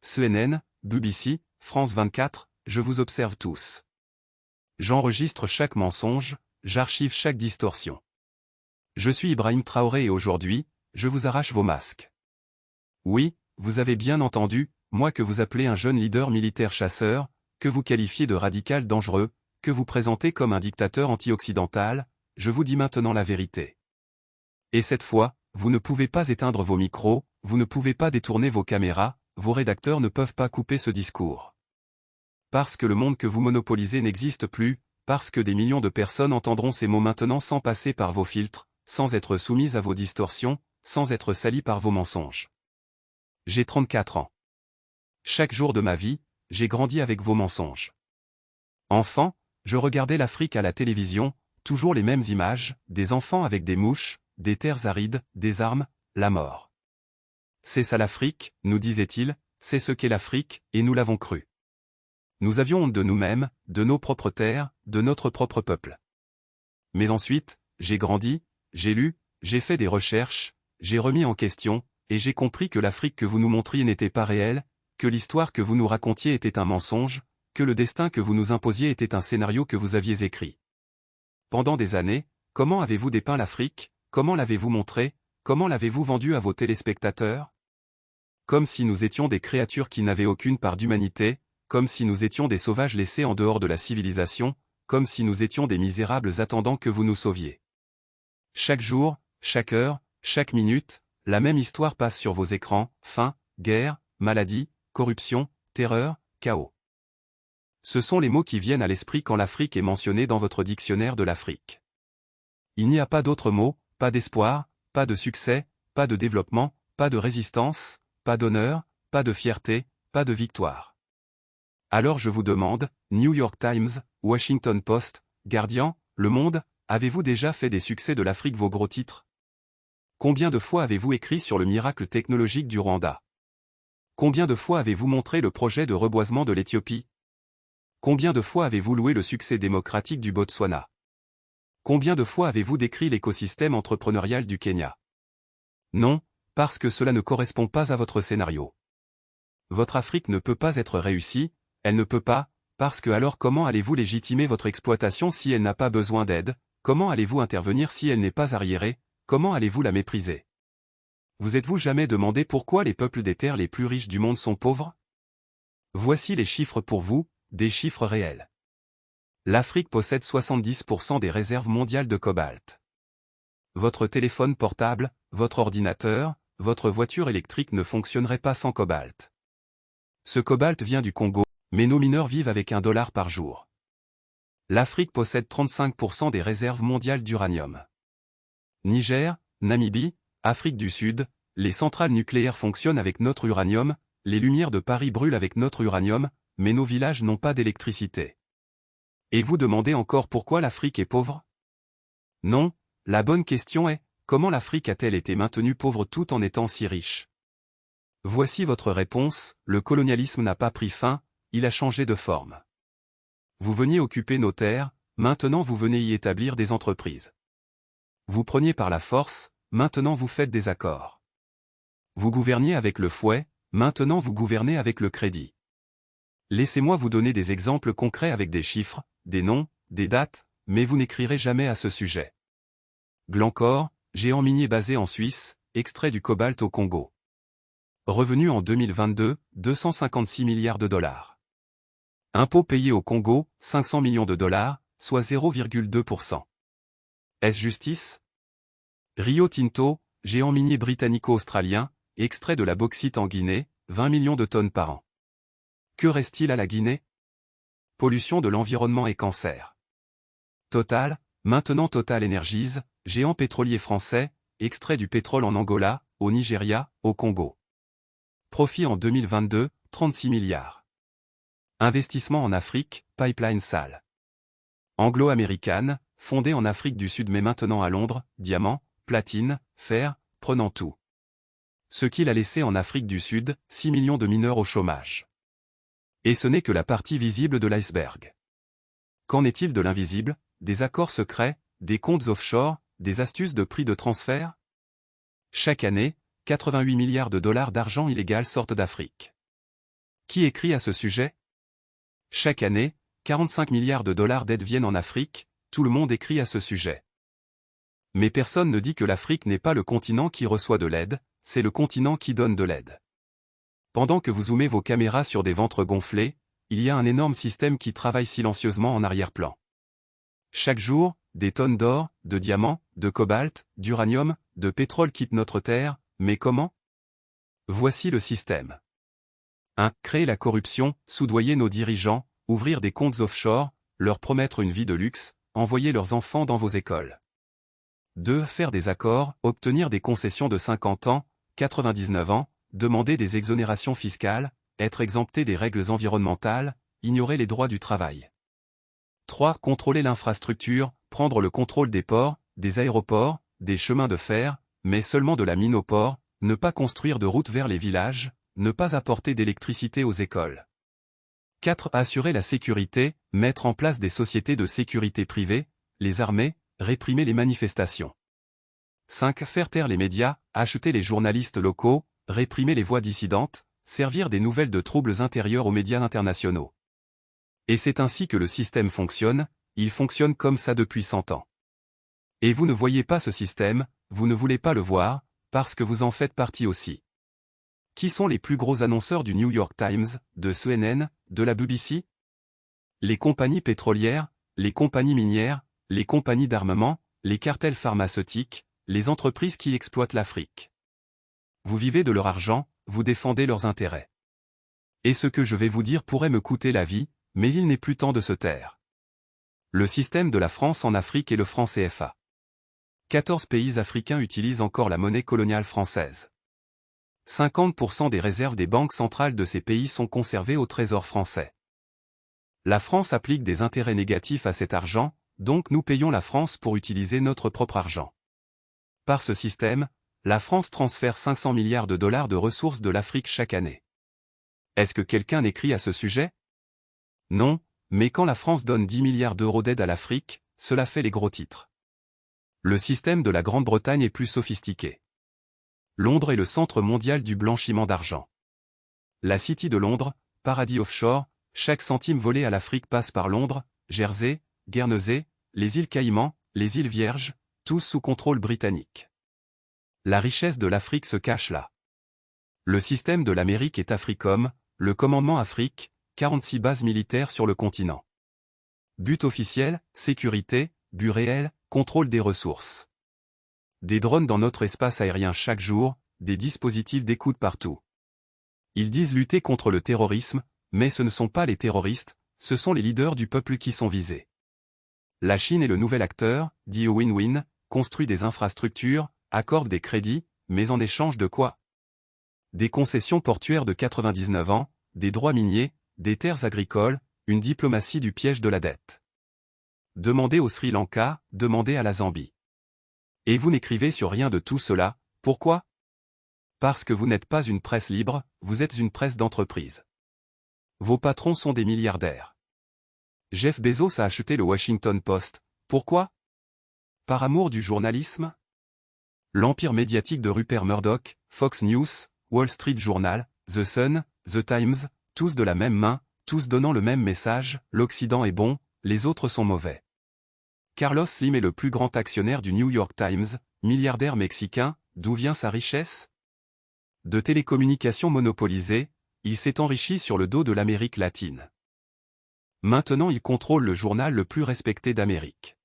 CNN, BBC, France 24, je vous observe tous. J'enregistre chaque mensonge, j'archive chaque distorsion. Je suis Ibrahim Traoré et aujourd'hui, je vous arrache vos masques. Oui, vous avez bien entendu, moi que vous appelez un jeune leader militaire chasseur, que vous qualifiez de radical dangereux, que vous présentez comme un dictateur anti-occidental, je vous dis maintenant la vérité. Et cette fois, vous ne pouvez pas éteindre vos micros, vous ne pouvez pas détourner vos caméras, vos rédacteurs ne peuvent pas couper ce discours. Parce que le monde que vous monopolisez n'existe plus, parce que des millions de personnes entendront ces mots maintenant sans passer par vos filtres, sans être soumises à vos distorsions, sans être salies par vos mensonges. J'ai 34 ans. Chaque jour de ma vie, j'ai grandi avec vos mensonges. Enfant, je regardais l'Afrique à la télévision, toujours les mêmes images, des enfants avec des mouches, des terres arides, des armes, la mort. C'est ça l'Afrique, nous disait-il, c'est ce qu'est l'Afrique, et nous l'avons cru. Nous avions honte de nous-mêmes, de nos propres terres, de notre propre peuple. Mais ensuite, j'ai grandi, j'ai lu, j'ai fait des recherches, j'ai remis en question, et j'ai compris que l'Afrique que vous nous montriez n'était pas réelle, que l'histoire que vous nous racontiez était un mensonge, que le destin que vous nous imposiez était un scénario que vous aviez écrit. Pendant des années, comment avez-vous dépeint l'Afrique, comment l'avez-vous montré, comment l'avez-vous vendu à vos téléspectateurs? Comme si nous étions des créatures qui n'avaient aucune part d'humanité, comme si nous étions des sauvages laissés en dehors de la civilisation, comme si nous étions des misérables attendant que vous nous sauviez. Chaque jour, chaque heure, chaque minute, la même histoire passe sur vos écrans, faim, guerre, maladie, corruption, terreur, chaos. Ce sont les mots qui viennent à l'esprit quand l'Afrique est mentionnée dans votre dictionnaire de l'Afrique. Il n'y a pas d'autres mots, pas d'espoir, pas de succès, pas de développement, pas de résistance, pas d'honneur, pas de fierté, pas de victoire. Alors je vous demande, New York Times, Washington Post, Guardian, Le Monde, avez-vous déjà fait des succès de l'Afrique vos gros titres? Combien de fois avez-vous écrit sur le miracle technologique du Rwanda? Combien de fois avez-vous montré le projet de reboisement de l'Éthiopie? Combien de fois avez-vous loué le succès démocratique du Botswana? Combien de fois avez-vous décrit l'écosystème entrepreneurial du Kenya? Non, parce que cela ne correspond pas à votre scénario. Votre Afrique ne peut pas être réussie, elle ne peut pas, parce que alors comment allez-vous légitimer votre exploitation si elle n'a pas besoin d'aide, comment allez-vous intervenir si elle n'est pas arriérée, comment allez-vous la mépriser? Vous êtes-vous jamais demandé pourquoi les peuples des terres les plus riches du monde sont pauvres? Voici les chiffres pour vous, des chiffres réels. L'Afrique possède 70% des réserves mondiales de cobalt. Votre téléphone portable, votre ordinateur, votre voiture électrique ne fonctionnerait pas sans cobalt. Ce cobalt vient du Congo, mais nos mineurs vivent avec $1 par jour. L'Afrique possède 35% des réserves mondiales d'uranium. Niger, Namibie, Afrique du Sud, les centrales nucléaires fonctionnent avec notre uranium, les lumières de Paris brûlent avec notre uranium, mais nos villages n'ont pas d'électricité. Et vous demandez encore pourquoi l'Afrique est pauvre? Non, la bonne question est, comment l'Afrique a-t-elle été maintenue pauvre tout en étant si riche? Voici votre réponse, le colonialisme n'a pas pris fin, il a changé de forme. Vous veniez occuper nos terres, maintenant vous venez y établir des entreprises. Vous preniez par la force, maintenant vous faites des accords. Vous gouverniez avec le fouet, maintenant vous gouvernez avec le crédit. Laissez-moi vous donner des exemples concrets avec des chiffres, des noms, des dates, mais vous n'écrirez jamais à ce sujet. Glencore, géant minier basé en Suisse, extrait du cobalt au Congo. Revenu en 2022, 256 milliards de dollars. Impôts payés au Congo, 500 millions de dollars, soit 0,2%. Est-ce justice? Rio Tinto, géant minier britannico-australien, extrait de la bauxite en Guinée, 20 millions de tonnes par an. Que reste-t-il à la Guinée? Pollution de l'environnement et cancer. Total, maintenant Total Energies, géant pétrolier français, extrait du pétrole en Angola, au Nigeria, au Congo. Profit en 2022, 36 milliards. Investissement en Afrique, pipeline sale. Anglo-américaine, fondée en Afrique du Sud mais maintenant à Londres, diamant, platine, fer, prenant tout. Ce qu'il a laissé en Afrique du Sud, 6 millions de mineurs au chômage. Et ce n'est que la partie visible de l'iceberg. Qu'en est-il de l'invisible, des accords secrets, des comptes offshore, des astuces de prix de transfert? Chaque année, 88 milliards de dollars d'argent illégal sortent d'Afrique. Qui écrit à ce sujet? Chaque année, 45 milliards de dollars d'aide viennent en Afrique, tout le monde écrit à ce sujet. Mais personne ne dit que l'Afrique n'est pas le continent qui reçoit de l'aide, c'est le continent qui donne de l'aide. Pendant que vous zoomez vos caméras sur des ventres gonflés, il y a un énorme système qui travaille silencieusement en arrière-plan. Chaque jour, des tonnes d'or, de diamants, de cobalt, d'uranium, de pétrole quittent notre Terre, mais comment? Voici le système. 1. Créer la corruption, soudoyer nos dirigeants, ouvrir des comptes offshore, leur promettre une vie de luxe, envoyer leurs enfants dans vos écoles. 2. Faire des accords, obtenir des concessions de 50 ans, 99 ans, demander des exonérations fiscales, être exempté des règles environnementales, ignorer les droits du travail. 3. Contrôler l'infrastructure, prendre le contrôle des ports, des aéroports, des chemins de fer, mais seulement de la mine au port, ne pas construire de routes vers les villages, ne pas apporter d'électricité aux écoles. 4. Assurer la sécurité, mettre en place des sociétés de sécurité privées, les armées, réprimer les manifestations. 5. Faire taire les médias, acheter les journalistes locaux, réprimer les voix dissidentes, servir des nouvelles de troubles intérieurs aux médias internationaux. Et c'est ainsi que le système fonctionne, il fonctionne comme ça depuis 100 ans. Et vous ne voyez pas ce système, vous ne voulez pas le voir, parce que vous en faites partie aussi. Qui sont les plus gros annonceurs du New York Times, de CNN, de la BBC? Les compagnies pétrolières, les compagnies minières, les compagnies d'armement, les cartels pharmaceutiques, les entreprises qui exploitent l'Afrique. Vous vivez de leur argent, vous défendez leurs intérêts. Et ce que je vais vous dire pourrait me coûter la vie, mais il n'est plus temps de se taire. Le système de la France en Afrique est le franc CFA. 14 pays africains utilisent encore la monnaie coloniale française. 50% des réserves des banques centrales de ces pays sont conservées au Trésor français. La France applique des intérêts négatifs à cet argent, donc nous payons la France pour utiliser notre propre argent. Par ce système, la France transfère 500 milliards de dollars de ressources de l'Afrique chaque année. Est-ce que quelqu'un écrit à ce sujet? Non, mais quand la France donne 10 milliards d'euros d'aide à l'Afrique, cela fait les gros titres. Le système de la Grande-Bretagne est plus sophistiqué. Londres est le centre mondial du blanchiment d'argent. La City de Londres, paradis offshore, chaque centime volé à l'Afrique passe par Londres, Jersey, Guernesey, les îles Caïmans, les îles Vierges, tous sous contrôle britannique. La richesse de l'Afrique se cache là. Le système de l'Amérique est Africom, le commandement Afrique, 46 bases militaires sur le continent. But officiel, sécurité, but réel, contrôle des ressources. Des drones dans notre espace aérien chaque jour, des dispositifs d'écoute partout. Ils disent lutter contre le terrorisme, mais ce ne sont pas les terroristes, ce sont les leaders du peuple qui sont visés. La Chine est le nouvel acteur, dit au win-win, construit des infrastructures, accorde des crédits, mais en échange de quoi? Des concessions portuaires de 99 ans, des droits miniers, des terres agricoles, une diplomatie du piège de la dette. Demandez au Sri Lanka, demandez à la Zambie. Et vous n'écrivez sur rien de tout cela, pourquoi? Parce que vous n'êtes pas une presse libre, vous êtes une presse d'entreprise. Vos patrons sont des milliardaires. Jeff Bezos a acheté le Washington Post, pourquoi? Par amour du journalisme? L'empire médiatique de Rupert Murdoch, Fox News, Wall Street Journal, The Sun, The Times, tous de la même main, tous donnant le même message, l'Occident est bon, les autres sont mauvais. Carlos Slim est le plus grand actionnaire du New York Times, milliardaire mexicain, d'où vient sa richesse? De télécommunications monopolisées, il s'est enrichi sur le dos de l'Amérique latine. Maintenant il contrôle le journal le plus respecté d'Amérique.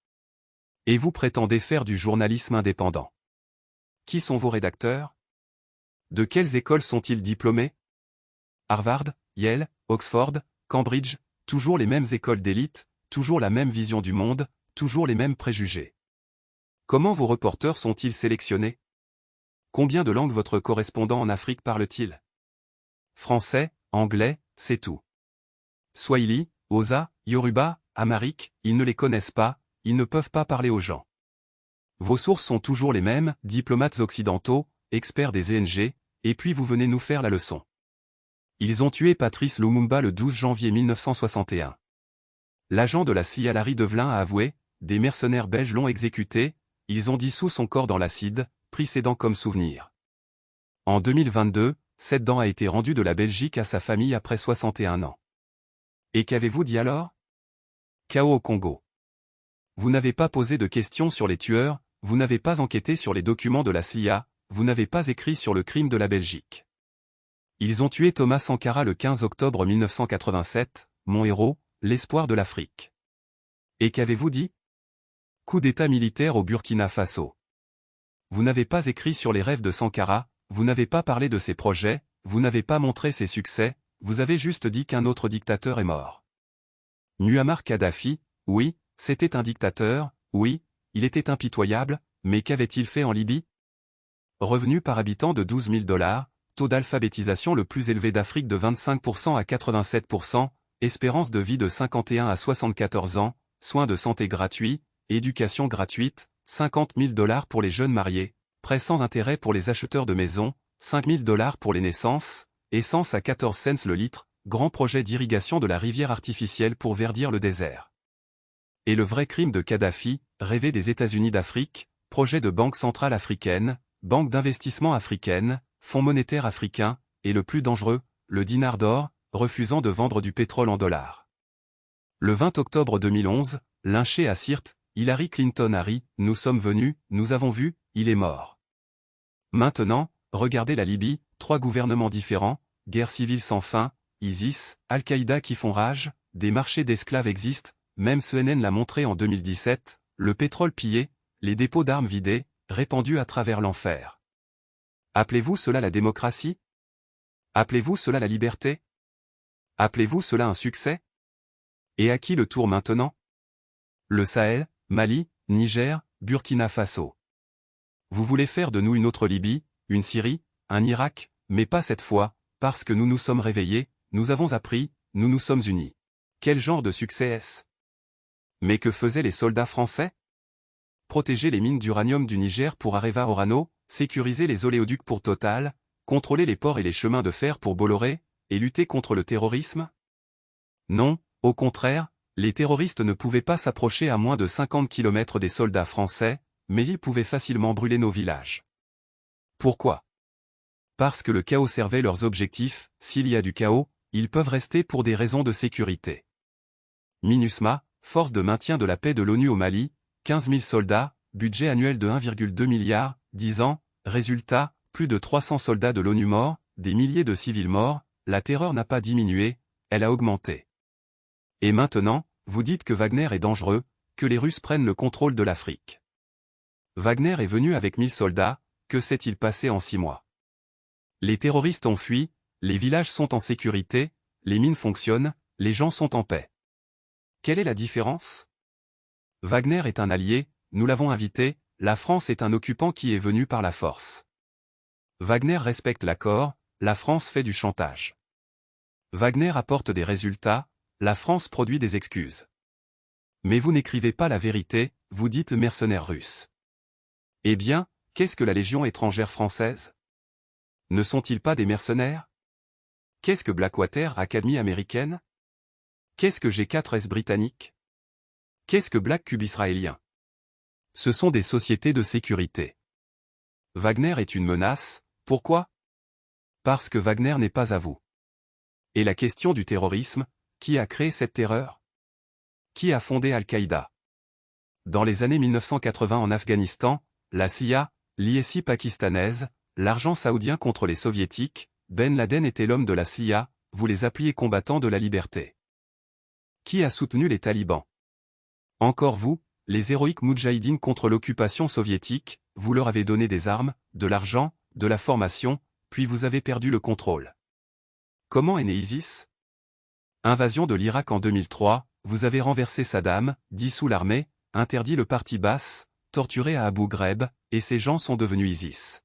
Et vous prétendez faire du journalisme indépendant. Qui sont vos rédacteurs? De quelles écoles sont-ils diplômés? Harvard, Yale, Oxford, Cambridge, toujours les mêmes écoles d'élite, toujours la même vision du monde, toujours les mêmes préjugés. Comment vos reporters sont-ils sélectionnés? Combien de langues votre correspondant en Afrique parle-t-il? Français, anglais, c'est tout. Swahili, Xhosa, Yoruba, Amharique, ils ne les connaissent pas, ils ne peuvent pas parler aux gens. Vos sources sont toujours les mêmes, diplomates occidentaux, experts des ONG, et puis vous venez nous faire la leçon. Ils ont tué Patrice Lumumba le 12 janvier 1961. L'agent de la CIA Larry Develin a avoué, des mercenaires belges l'ont exécuté, ils ont dissous son corps dans l'acide, pris ses dents comme souvenir. En 2022, cette dent a été rendue de la Belgique à sa famille après 61 ans. Et qu'avez-vous dit alors? Chaos au Congo. Vous n'avez pas posé de questions sur les tueurs, vous n'avez pas enquêté sur les documents de la CIA, vous n'avez pas écrit sur le crime de la Belgique. Ils ont tué Thomas Sankara le 15 octobre 1987, mon héros, l'espoir de l'Afrique. Et qu'avez-vous dit? Coup d'État militaire au Burkina Faso. Vous n'avez pas écrit sur les rêves de Sankara, vous n'avez pas parlé de ses projets, vous n'avez pas montré ses succès, vous avez juste dit qu'un autre dictateur est mort. Muammar Kadhafi, oui, c'était un dictateur, oui, il était impitoyable, mais qu'avait-il fait en Libye? Revenu par habitant de 12 000 $, taux d'alphabétisation le plus élevé d'Afrique de 25% à 87%, espérance de vie de 51 à 74 ans, soins de santé gratuits, éducation gratuite, 50 000 $ pour les jeunes mariés, prêts sans intérêt pour les acheteurs de maisons, 5 000 $ pour les naissances, essence à 14 cents le litre, grand projet d'irrigation de la rivière artificielle pour verdir le désert. Et le vrai crime de Kadhafi, rêver des États-Unis d'Afrique, projet de banque centrale africaine, banque d'investissement africaine, fonds monétaire africain, et le plus dangereux, le dinar d'or, refusant de vendre du pétrole en dollars. Le 20 octobre 2011, lynché à Sirte, Hillary Clinton Harry, nous sommes venus, nous avons vu, il est mort. Maintenant, regardez la Libye, 3 gouvernements différents, guerre civile sans fin, ISIS, Al-Qaïda qui font rage, des marchés d'esclaves existent, même CNN l'a montré en 2017, le pétrole pillé, les dépôts d'armes vidés, répandus à travers l'enfer. Appelez-vous cela la démocratie? Appelez-vous cela la liberté? Appelez-vous cela un succès? Et à qui le tour maintenant? Le Sahel, Mali, Niger, Burkina Faso. Vous voulez faire de nous une autre Libye, une Syrie, un Irak, mais pas cette fois, parce que nous nous sommes réveillés, nous avons appris, nous nous sommes unis. Quel genre de succès est-ce? Mais que faisaient les soldats français? Protéger les mines d'uranium du Niger pour Areva Orano, sécuriser les oléoducs pour Total, contrôler les ports et les chemins de fer pour Bolloré, et lutter contre le terrorisme? Non, au contraire, les terroristes ne pouvaient pas s'approcher à moins de 50 km des soldats français, mais ils pouvaient facilement brûler nos villages. Pourquoi? Parce que le chaos servait leurs objectifs, s'il y a du chaos, ils peuvent rester pour des raisons de sécurité. MINUSMA, force de maintien de la paix de l'ONU au Mali, 15 000 soldats, budget annuel de 1,2 milliard, 10 ans, résultat, plus de 300 soldats de l'ONU morts, des milliers de civils morts, la terreur n'a pas diminué, elle a augmenté. Et maintenant, vous dites que Wagner est dangereux, que les Russes prennent le contrôle de l'Afrique. Wagner est venu avec 1000 soldats, que s'est-il passé en 6 mois? Les terroristes ont fui, les villages sont en sécurité, les mines fonctionnent, les gens sont en paix. Quelle est la différence? Wagner est un allié, nous l'avons invité, la France est un occupant qui est venu par la force. Wagner respecte l'accord, la France fait du chantage. Wagner apporte des résultats, la France produit des excuses. Mais vous n'écrivez pas la vérité, vous dites mercenaires russes. Eh bien, qu'est-ce que la Légion étrangère française? Ne sont-ils pas des mercenaires? Qu'est-ce que Blackwater Academy américaine? Qu'est-ce que G4S britannique? Qu'est-ce que Black Cube israélien? Ce sont des sociétés de sécurité. Wagner est une menace, pourquoi? Parce que Wagner n'est pas à vous. Et la question du terrorisme, qui a créé cette terreur? Qui a fondé Al-Qaïda? Dans les années 1980 en Afghanistan, la CIA, l'ISI pakistanaise, l'argent saoudien contre les soviétiques, Ben Laden était l'homme de la CIA, vous les appeliez combattants de la liberté. Qui a soutenu les talibans? Encore vous, les héroïques moudjahidines contre l'occupation soviétique, vous leur avez donné des armes, de l'argent, de la formation, puis vous avez perdu le contrôle. Comment est né ISIS? Invasion de l'Irak en 2003, vous avez renversé Saddam, dissous l'armée, interdit le parti Baas, torturé à Abu Ghraib, et ces gens sont devenus ISIS.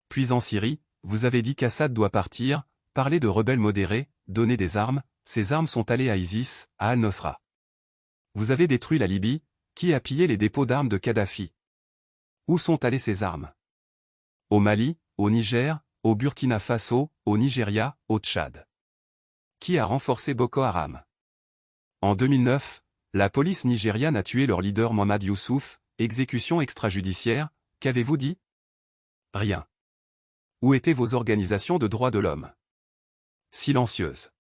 Puis en Syrie, vous avez dit qu'Assad doit partir, parler de rebelles modérés, donner des armes, ces armes sont allées à ISIS, à Al-Nosra. Vous avez détruit la Libye, qui a pillé les dépôts d'armes de Kadhafi? Où sont allées ces armes? Au Mali, au Niger, au Burkina Faso, au Nigeria, au Tchad. Qui a renforcé Boko Haram? En 2009, la police nigériane a tué leur leader Mohamed Youssouf, exécution extrajudiciaire, qu'avez-vous dit? Rien. Où étaient vos organisations de droits de l'homme? Silencieuses.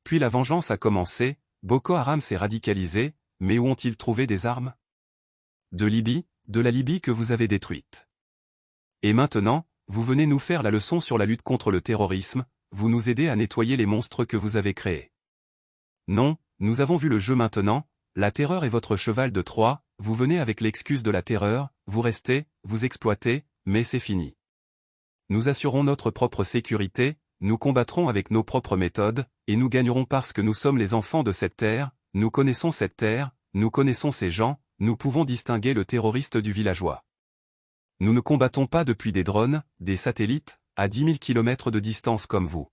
Puis la vengeance a commencé, Boko Haram s'est radicalisé, mais où ont-ils trouvé des armes? De Libye, de la Libye que vous avez détruite. Et maintenant, vous venez nous faire la leçon sur la lutte contre le terrorisme, vous nous aidez à nettoyer les monstres que vous avez créés. Non, nous avons vu le jeu maintenant, la terreur est votre cheval de Troie, vous venez avec l'excuse de la terreur, vous restez, vous exploitez, mais c'est fini. Nous assurons notre propre sécurité, nous combattrons avec nos propres méthodes, et nous gagnerons parce que nous sommes les enfants de cette terre, nous connaissons cette terre, nous connaissons ces gens, nous pouvons distinguer le terroriste du villageois. Nous ne combattons pas depuis des drones, des satellites, à 10 000 km de distance comme vous.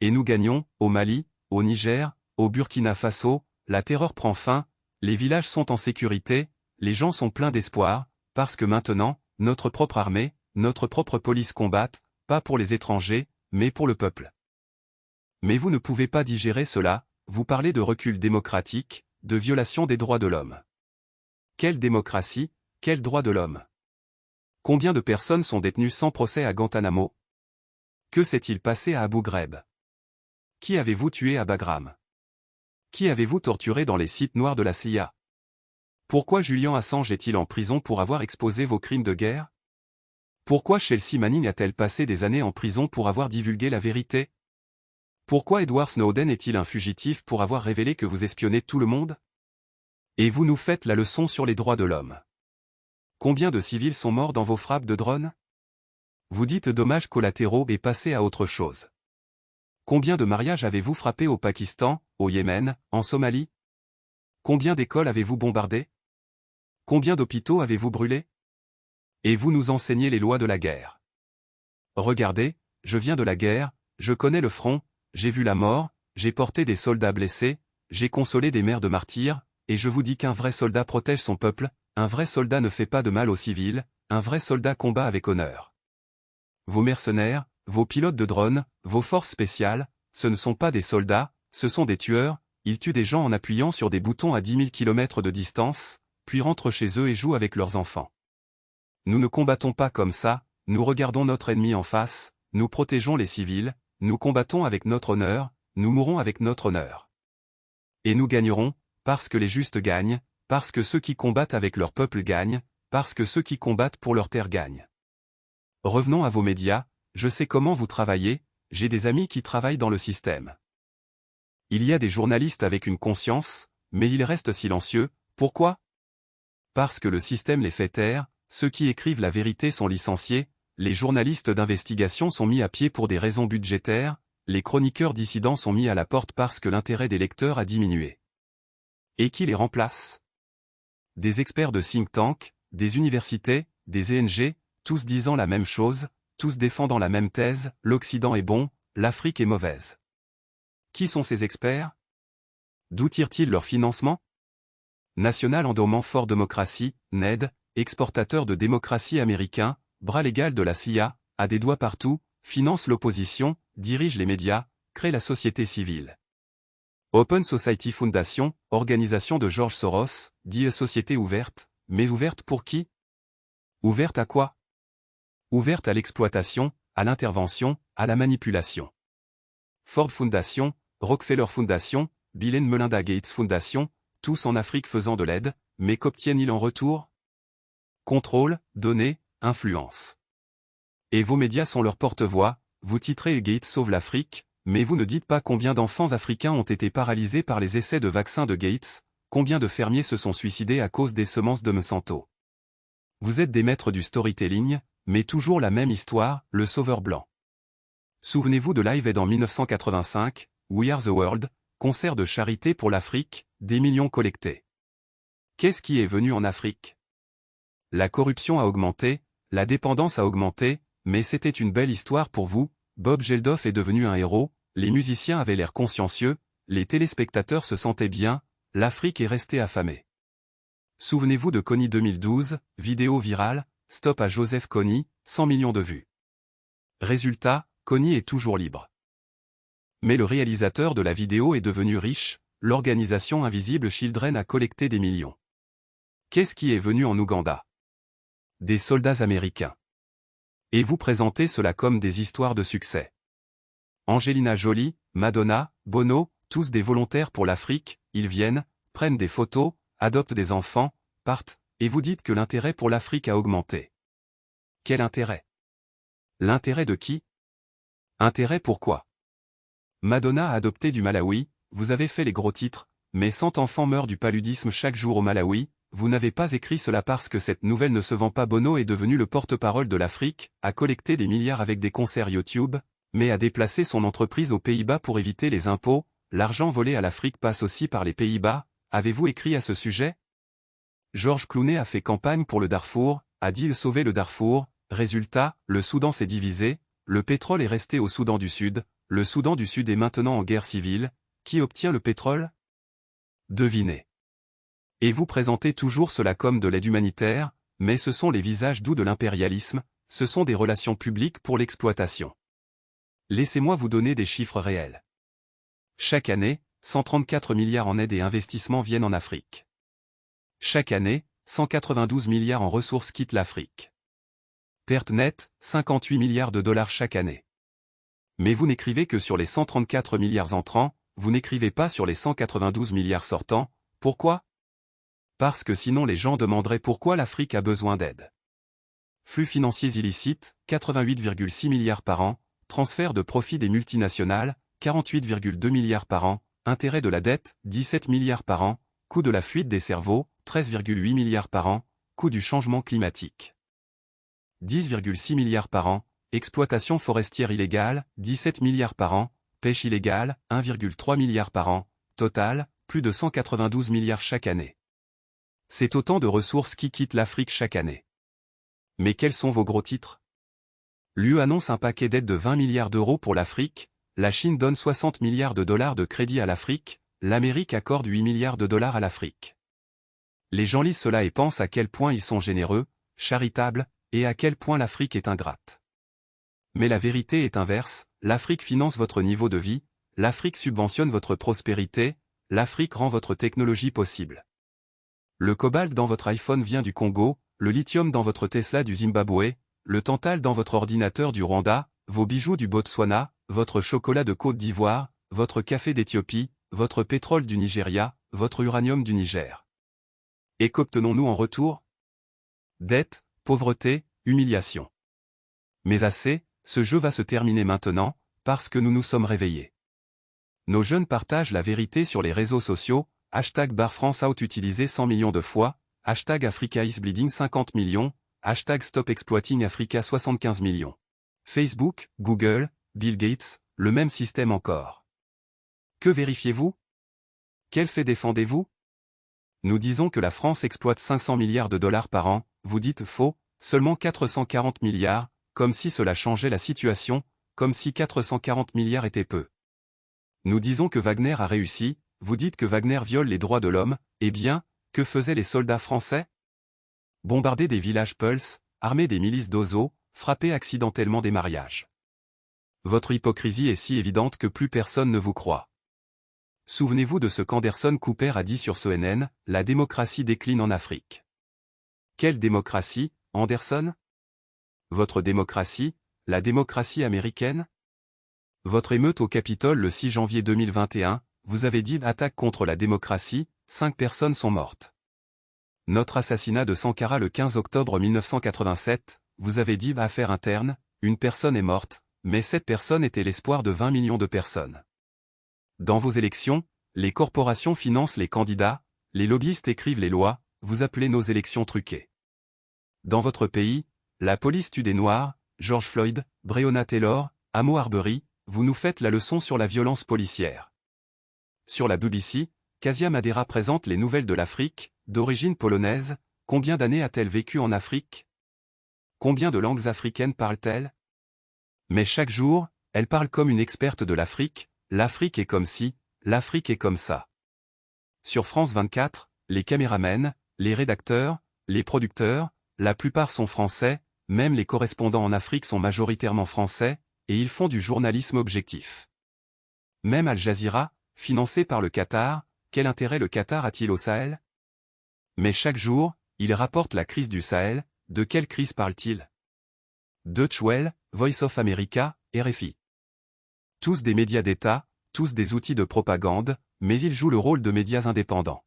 Et nous gagnons, au Mali, au Niger, au Burkina Faso, la terreur prend fin, les villages sont en sécurité, les gens sont pleins d'espoir, parce que maintenant, notre propre armée, notre propre police combattent, pas pour les étrangers, mais pour le peuple. Mais vous ne pouvez pas digérer cela, vous parlez de recul démocratique, de violation des droits de l'homme. Quelle démocratie, quels droits de l'homme? Combien de personnes sont détenues sans procès à Guantanamo? Que s'est-il passé à Abu Ghraib? Qui avez-vous tué à Bagram? Qui avez-vous torturé dans les sites noirs de la CIA? Pourquoi Julian Assange est-il en prison pour avoir exposé vos crimes de guerre? Pourquoi Chelsea Manning a-t-elle passé des années en prison pour avoir divulgué la vérité? Pourquoi Edward Snowden est-il un fugitif pour avoir révélé que vous espionnez tout le monde? Et vous nous faites la leçon sur les droits de l'homme. Combien de civils sont morts dans vos frappes de drones? Vous dites dommages collatéraux et passez à autre chose. Combien de mariages avez-vous frappés au Pakistan, au Yémen, en Somalie? Combien d'écoles avez-vous bombardées? Combien d'hôpitaux avez-vous brûlés? Et vous nous enseignez les lois de la guerre. Regardez, je viens de la guerre, je connais le front, j'ai vu la mort, j'ai porté des soldats blessés, j'ai consolé des mères de martyrs, et je vous dis qu'un vrai soldat protège son peuple, un vrai soldat ne fait pas de mal aux civils, un vrai soldat combat avec honneur. Vos mercenaires, vos pilotes de drones, vos forces spéciales, ce ne sont pas des soldats, ce sont des tueurs, ils tuent des gens en appuyant sur des boutons à 10 000 km de distance, puis rentrent chez eux et jouent avec leurs enfants. Nous ne combattons pas comme ça, nous regardons notre ennemi en face, nous protégeons les civils, nous combattons avec notre honneur, nous mourrons avec notre honneur. Et nous gagnerons, parce que les justes gagnent, parce que ceux qui combattent avec leur peuple gagnent, parce que ceux qui combattent pour leur terre gagnent. Revenons à vos médias, je sais comment vous travaillez, j'ai des amis qui travaillent dans le système. Il y a des journalistes avec une conscience, mais ils restent silencieux, pourquoi? Parce que le système les fait taire, ceux qui écrivent la vérité sont licenciés, les journalistes d'investigation sont mis à pied pour des raisons budgétaires, les chroniqueurs dissidents sont mis à la porte parce que l'intérêt des lecteurs a diminué. Et qui les remplace? Des experts de think tank, des universités, des ONG, tous disant la même chose, tous défendant la même thèse, l'Occident est bon, l'Afrique est mauvaise. Qui sont ces experts? D'où tirent-ils leur financement? National Endowment for Democracy, NED, exportateur de démocratie américain, bras légal de la CIA, a des doigts partout, finance l'opposition, dirige les médias, crée la société civile. Open Society Foundation, organisation de George Soros, dit société ouverte, mais ouverte pour qui? Ouverte à quoi? Ouverte à l'exploitation, à l'intervention, à la manipulation. Ford Foundation, Rockefeller Foundation, Bill and Melinda Gates Foundation, tous en Afrique faisant de l'aide, mais qu'obtiennent-ils en retour? Contrôle, données, influence. Et vos médias sont leur porte-voix, vous titrez Gates sauve l'Afrique, mais vous ne dites pas combien d'enfants africains ont été paralysés par les essais de vaccins de Gates, combien de fermiers se sont suicidés à cause des semences de Monsanto. Vous êtes des maîtres du storytelling, mais toujours la même histoire, le sauveur blanc. Souvenez-vous de Live Aid en 1985, We Are the World, concert de charité pour l'Afrique, des millions collectés. Qu'est-ce qui est venu en Afrique? La corruption a augmenté, la dépendance a augmenté, mais c'était une belle histoire pour vous, Bob Geldof est devenu un héros, les musiciens avaient l'air consciencieux, les téléspectateurs se sentaient bien, l'Afrique est restée affamée. Souvenez-vous de Kony 2012, vidéo virale, Stop à Joseph Kony, 100 millions de vues. Résultat, Kony est toujours libre. Mais le réalisateur de la vidéo est devenu riche, l'organisation invisible Children a collecté des millions. Qu'est-ce qui est venu en Ouganda? Des soldats américains. Et vous présentez cela comme des histoires de succès. Angelina Jolie, Madonna, Bono, tous des volontaires pour l'Afrique, ils viennent, prennent des photos, adoptent des enfants, partent, et vous dites que l'intérêt pour l'Afrique a augmenté. Quel intérêt? L'intérêt de qui? Intérêt pourquoi? Madonna a adopté du Malawi, vous avez fait les gros titres, mais 100 enfants meurent du paludisme chaque jour au Malawi, vous n'avez pas écrit cela parce que cette nouvelle ne se vend pas. Bono est devenu le porte-parole de l'Afrique, a collecté des milliards avec des concerts YouTube, mais a déplacé son entreprise aux Pays-Bas pour éviter les impôts. L'argent volé à l'Afrique passe aussi par les Pays-Bas, avez-vous écrit à ce sujet? George Clooney a fait campagne pour le Darfour, a dit sauver le Darfour, résultat, le Soudan s'est divisé, le pétrole est resté au Soudan du Sud, le Soudan du Sud est maintenant en guerre civile, qui obtient le pétrole? Devinez. Et vous présentez toujours cela comme de l'aide humanitaire, mais ce sont les visages doux de l'impérialisme, ce sont des relations publiques pour l'exploitation. Laissez-moi vous donner des chiffres réels. Chaque année, 134 milliards en aide et investissements viennent en Afrique. Chaque année, 192 milliards en ressources quittent l'Afrique. Perte nette, 58 milliards de dollars chaque année. Mais vous n'écrivez que sur les 134 milliards entrants, vous n'écrivez pas sur les 192 milliards sortants, pourquoi? Parce que sinon les gens demanderaient pourquoi l'Afrique a besoin d'aide. Flux financiers illicites, 88,6 milliards par an, transfert de profits des multinationales, 48,2 milliards par an, intérêt de la dette, 17 milliards par an, coût de la fuite des cerveaux, 13,8 milliards par an, coût du changement climatique. 10,6 milliards par an, exploitation forestière illégale, 17 milliards par an, pêche illégale, 1,3 milliard par an, total, plus de 192 milliards chaque année. C'est autant de ressources qui quittent l'Afrique chaque année. Mais quels sont vos gros titres? L'UE annonce un paquet d'aides de 20 milliards d'euros pour l'Afrique, la Chine donne 60 milliards de dollars de crédit à l'Afrique, l'Amérique accorde 8 milliards de dollars à l'Afrique. Les gens lisent cela et pensent à quel point ils sont généreux, charitables, et à quel point l'Afrique est ingrate. Mais la vérité est inverse, l'Afrique finance votre niveau de vie, l'Afrique subventionne votre prospérité, l'Afrique rend votre technologie possible. Le cobalt dans votre iPhone vient du Congo, le lithium dans votre Tesla du Zimbabwe, le tantal dans votre ordinateur du Rwanda, vos bijoux du Botswana, votre chocolat de Côte d'Ivoire, votre café d'Éthiopie, votre pétrole du Nigeria, votre uranium du Niger. Et qu'obtenons-nous en retour? Dette, pauvreté, humiliation. Mais assez, ce jeu va se terminer maintenant, parce que nous nous sommes réveillés. Nos jeunes partagent la vérité sur les réseaux sociaux, #FranceOut utilisé 100 millions de fois, #AfricaIsBleeding 50 millions, #StopExploitingAfrica 75 millions. Facebook, Google, Bill Gates, le même système encore. Que vérifiez-vous? Quel fait défendez-vous? Nous disons que la France exploite 500 milliards de dollars par an, vous dites faux, seulement 440 milliards, comme si cela changeait la situation, comme si 440 milliards étaient peu. Nous disons que Wagner a réussi, vous dites que Wagner viole les droits de l'homme, eh bien, que faisaient les soldats français? Bombarder des villages Pulse, armer des milices d'Ozo, frapper accidentellement des mariages. Votre hypocrisie est si évidente que plus personne ne vous croit. Souvenez-vous de ce qu'Anderson Cooper a dit sur CNN, la démocratie décline en Afrique. Quelle démocratie, Anderson? Votre démocratie, la démocratie américaine? Votre émeute au Capitole le 6 janvier 2021, vous avez dit attaque contre la démocratie, 5 personnes sont mortes. Notre assassinat de Sankara le 15 octobre 1987, vous avez dit affaire interne, une personne est morte, mais cette personne était l'espoir de 20 millions de personnes. Dans vos élections, les corporations financent les candidats, les lobbyistes écrivent les lois, vous appelez nos élections truquées. Dans votre pays, la police tue des Noirs, George Floyd, Breonna Taylor, Ahmaud Arbery, vous nous faites la leçon sur la violence policière. Sur la BBC, Casia Madera présente les nouvelles de l'Afrique, d'origine polonaise, combien d'années a-t-elle vécu en Afrique? Combien de langues africaines parle-t-elle? Mais chaque jour, elle parle comme une experte de l'Afrique est comme ci, l'Afrique est comme ça. Sur France 24, les caméramens, les rédacteurs, les producteurs, la plupart sont français, même les correspondants en Afrique sont majoritairement français, et ils font du journalisme objectif. Même Al Jazeera, financé par le Qatar, quel intérêt le Qatar a-t-il au Sahel? Mais chaque jour, il rapporte la crise du Sahel, de quelle crise parle-t-il? Deutsche Welle, Voice of America, RFI. Tous des médias d'État, tous des outils de propagande, mais ils jouent le rôle de médias indépendants.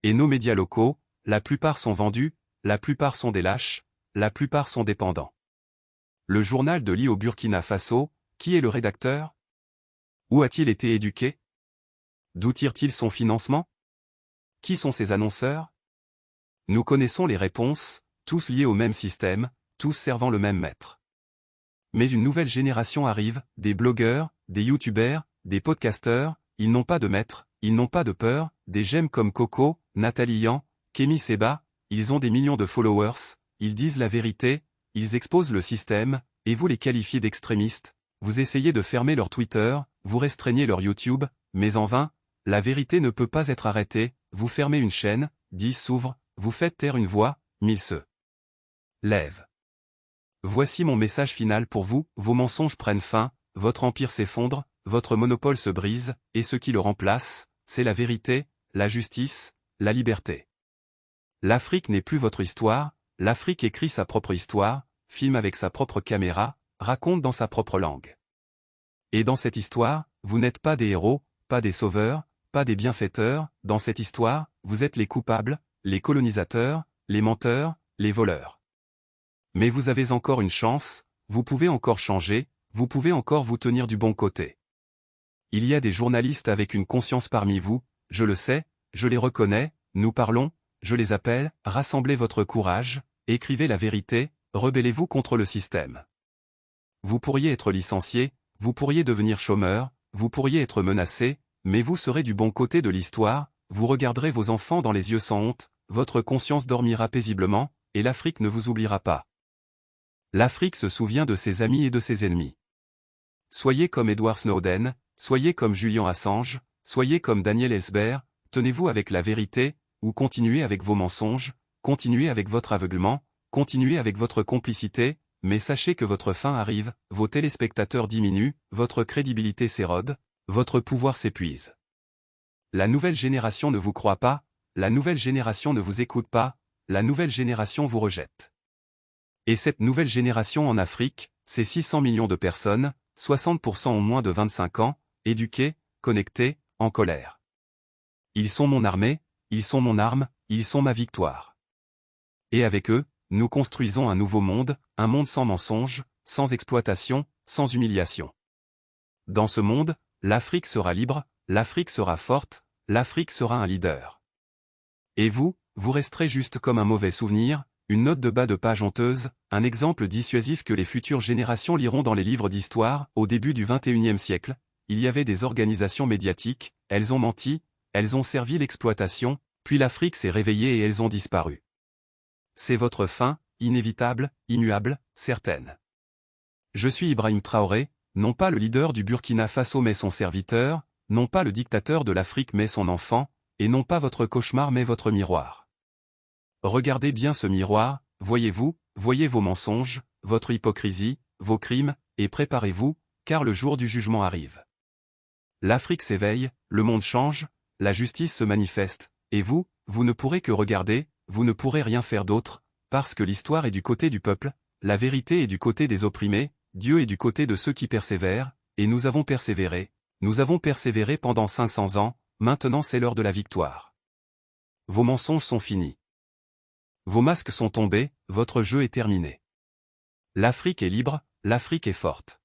Et nos médias locaux, la plupart sont vendus, la plupart sont des lâches, la plupart sont dépendants. Le journal de l'I au Burkina Faso, qui est le rédacteur? Où a-t-il été éduqué? D'où tire-t-il son financement? Qui sont ses annonceurs? Nous connaissons les réponses, tous liés au même système, tous servant le même maître. Mais une nouvelle génération arrive, des blogueurs, des youtubeurs, des podcasteurs, ils n'ont pas de maître, ils n'ont pas de peur, des gemmes comme Coco, Nathalie Yan, Kémy Seba, ils ont des millions de followers, ils disent la vérité, ils exposent le système, et vous les qualifiez d'extrémistes, vous essayez de fermer leur Twitter, vous restreignez leur YouTube, mais en vain, la vérité ne peut pas être arrêtée, vous fermez une chaîne, 10 s'ouvrent, vous faites taire une voix, 1000 se lèvent. Voici mon message final pour vous, vos mensonges prennent fin, votre empire s'effondre, votre monopole se brise, et ce qui le remplace, c'est la vérité, la justice, la liberté. L'Afrique n'est plus votre histoire, l'Afrique écrit sa propre histoire, filme avec sa propre caméra, raconte dans sa propre langue. Et dans cette histoire, vous n'êtes pas des héros, pas des sauveurs, pas des bienfaiteurs, dans cette histoire, vous êtes les coupables, les colonisateurs, les menteurs, les voleurs. Mais vous avez encore une chance, vous pouvez encore changer, vous pouvez encore vous tenir du bon côté. Il y a des journalistes avec une conscience parmi vous, je le sais, je les reconnais, nous parlons, je les appelle, rassemblez votre courage, écrivez la vérité, rebellez-vous contre le système. Vous pourriez être licencié, vous pourriez devenir chômeur, vous pourriez être menacé, mais vous serez du bon côté de l'histoire, vous regarderez vos enfants dans les yeux sans honte, votre conscience dormira paisiblement, et l'Afrique ne vous oubliera pas. L'Afrique se souvient de ses amis et de ses ennemis. Soyez comme Edward Snowden, soyez comme Julian Assange, soyez comme Daniel Ellsberg, tenez-vous avec la vérité, ou continuez avec vos mensonges, continuez avec votre aveuglement, continuez avec votre complicité, mais sachez que votre fin arrive, vos téléspectateurs diminuent, votre crédibilité s'érode, votre pouvoir s'épuise. La nouvelle génération ne vous croit pas, la nouvelle génération ne vous écoute pas, la nouvelle génération vous rejette. Et cette nouvelle génération en Afrique, c'est 600 millions de personnes, 60% ont moins de 25 ans, éduqués, connectés, en colère. Ils sont mon armée, ils sont mon arme, ils sont ma victoire. Et avec eux, nous construisons un nouveau monde, un monde sans mensonges, sans exploitation, sans humiliation. Dans ce monde, l'Afrique sera libre, l'Afrique sera forte, l'Afrique sera un leader. Et vous, vous resterez juste comme un mauvais souvenir, une note de bas de page honteuse, un exemple dissuasif que les futures générations liront dans les livres d'histoire. Au début du XXIe siècle, il y avait des organisations médiatiques, elles ont menti, elles ont servi l'exploitation, puis l'Afrique s'est réveillée et elles ont disparu. C'est votre fin, inévitable, immuable, certaine. Je suis Ibrahim Traoré, non pas le leader du Burkina Faso mais son serviteur, non pas le dictateur de l'Afrique mais son enfant, et non pas votre cauchemar mais votre miroir. Regardez bien ce miroir, voyez-vous, voyez vos mensonges, votre hypocrisie, vos crimes, et préparez-vous, car le jour du jugement arrive. L'Afrique s'éveille, le monde change, la justice se manifeste, et vous, vous ne pourrez que regarder, vous ne pourrez rien faire d'autre, parce que l'histoire est du côté du peuple, la vérité est du côté des opprimés, Dieu est du côté de ceux qui persévèrent, et nous avons persévéré pendant 500 ans, maintenant c'est l'heure de la victoire. Vos mensonges sont finis. Vos masques sont tombés, votre jeu est terminé. L'Afrique est libre, l'Afrique est forte.